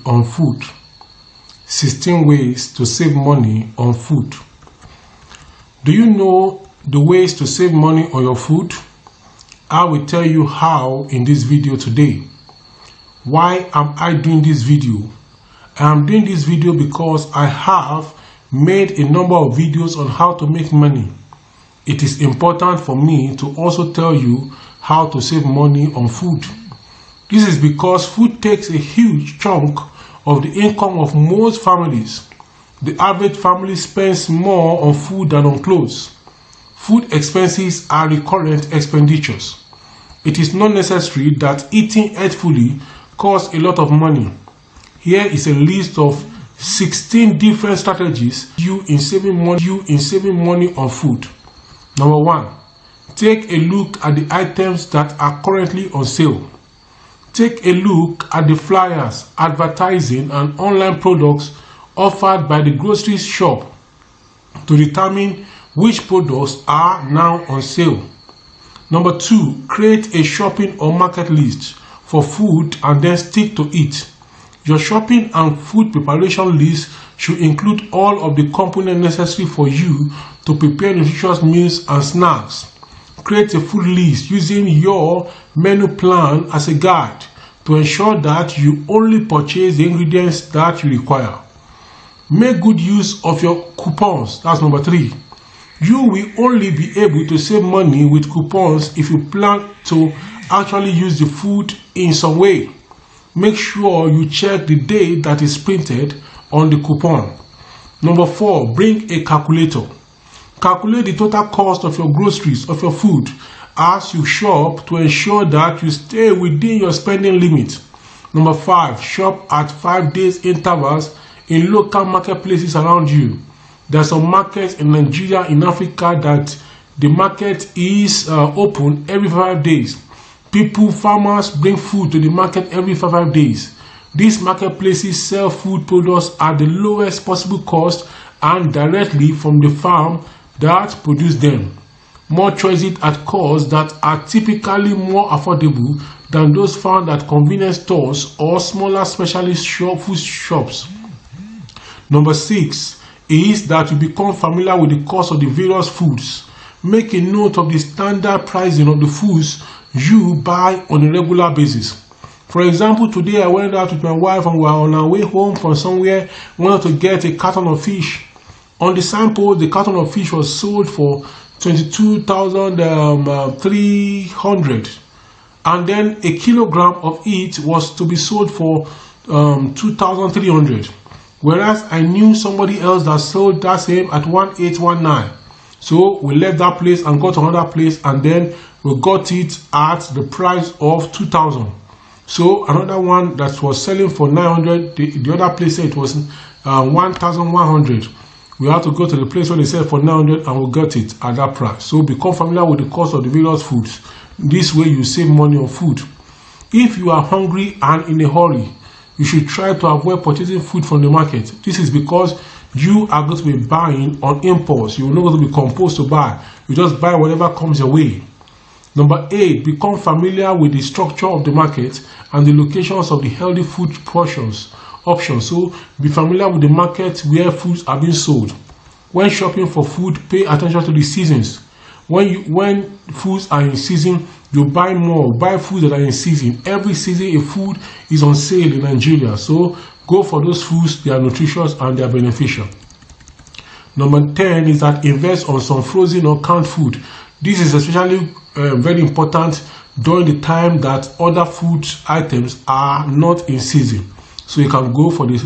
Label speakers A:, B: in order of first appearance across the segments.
A: on food. 16 ways to save money on food. Do you know the ways to save money on your food? I will tell you how in this video today. Why am I doing this video? I am doing this video because I have made a number of videos on how to make money. It is important for me to also tell you how to save money on food. This is because food takes a huge chunk of the income of most families. The average family spends more on food than on clothes. Food expenses are recurrent expenditures. It is not necessary that eating healthfully costs a lot of money. Here is a list of 16 different strategies you in saving money on food. Number 1. Take a look at the items that are currently on sale. Take a look at the flyers, advertising, and online products offered by the grocery shop to determine which products are now on sale. Number 2. Create a shopping or market list for food and then stick to it. Your shopping and food preparation list should include all of the components necessary for you to prepare nutritious meals and snacks. Create a food list using your menu plan as a guide to ensure that you only purchase the ingredients that you require. Make good use of your coupons. That's number 3. You will only be able to save money with coupons if you plan to actually use the food in some way. Make sure you check the date that is printed on the coupon. Number 4, bring a calculator. Calculate the total cost of your groceries, of your food, as you shop to ensure that you stay within your spending limit. Number 5, shop at 5 days intervals in local marketplaces around you. There are some markets in Nigeria, in Africa, that the market is open every 5 days. Farmers bring food to the market every 5 days. These marketplaces sell food products at the lowest possible cost and directly from the farm that produce them. More choices at costs that are typically more affordable than those found at convenience stores or smaller specialist food shops. Number 6 is that you become familiar with the cost of the various foods. Make a note of the standard pricing of the foods you buy on a regular basis. For example, today I went out with my wife and we were on our way home from somewhere. We wanted to get a carton of fish. On the sample, the carton of fish was sold for 22,300, and then a kilogram of it was to be sold for 2,300. Whereas I knew somebody else that sold that same at 1,819. So we left that place and got to another place, and then we got it at the price of 2,000. So another one that was selling for 900, the other place said it was 1,100. We had to go to the place where they said for 900 and we got it at that price. So become familiar with the cost of the various foods. This way you save money on food. If you are hungry and in a hurry, you should try to avoid purchasing food from the market. This is because you are going to be buying on impulse. You're not going to be composed to buy. You just buy whatever comes your way. Number 8, become familiar with the structure of the market and the locations of the healthy food options. So be familiar with the market where foods are being sold. When shopping for food, pay attention to the seasons. When foods are in season, you buy more. Buy foods that are in season. Every season a food is on sale in Nigeria. So go for those foods. They are nutritious and they are beneficial. Number 10 is that invest on some frozen or canned food. This is especially very important during the time that other food items are not in season. So you can go for the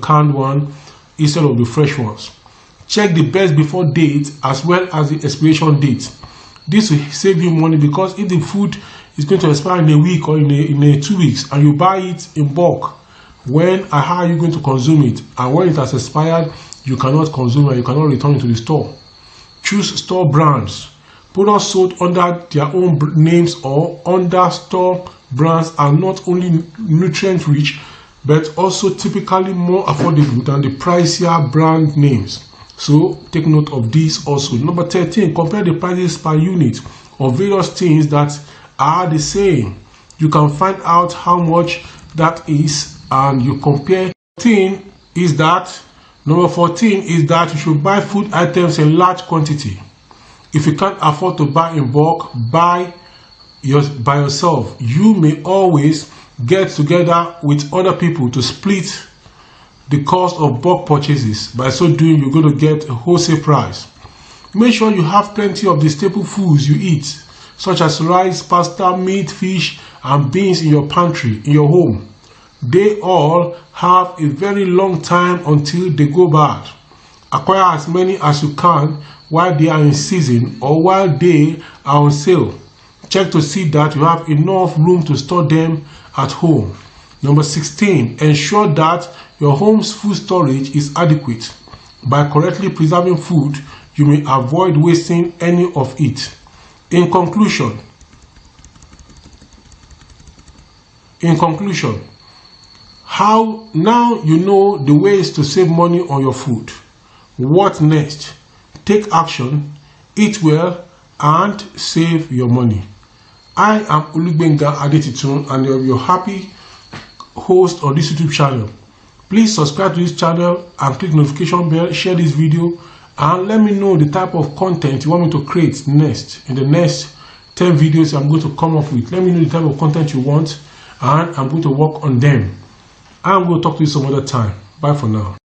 A: canned one instead of the fresh ones. Check the best before date as well as the expiration date. This will save you money, because if the food is going to expire in a week or in 2 weeks and you buy it in bulk, how are you going to consume it? And when it has expired, you cannot consume it, you cannot return it to the store. Choose store brands. Products sold under their own names or under store brands are not only nutrient rich but also typically more affordable than the pricier brand names. So take note of this also. Number 13, compare the prices per unit of various things that are the same. You can find out how much that is and you compare. Number 14 is that you should buy food items in large quantity. If you can't afford to buy in bulk, buy by yourself. You may always get together with other people to split the cost of bulk purchases. By so doing, you're going to get a wholesale price. Make sure you have plenty of the staple foods you eat, such as rice, pasta, meat, fish, and beans in your pantry, in your home. They all have a very long time until they go bad. Acquire as many as you can while they are in season or while they are on sale. Check to see that you have enough room to store them at home. Number 16, ensure that your home's food storage is adequate. By correctly preserving food, you may avoid wasting any of it. In conclusion, how now you know the ways to save money on your food. What next? Take action, eat well, and save your money. I am Olugbenga Adetitun, and I'm your happy host on this YouTube channel. Please subscribe to this channel and click notification bell, share this video, and let me know the type of content you want me to create next. In the next 10 videos I'm going to come up with, let me know the type of content you want, and I'm going to work on them. I'm going to talk to you some other time. Bye for now.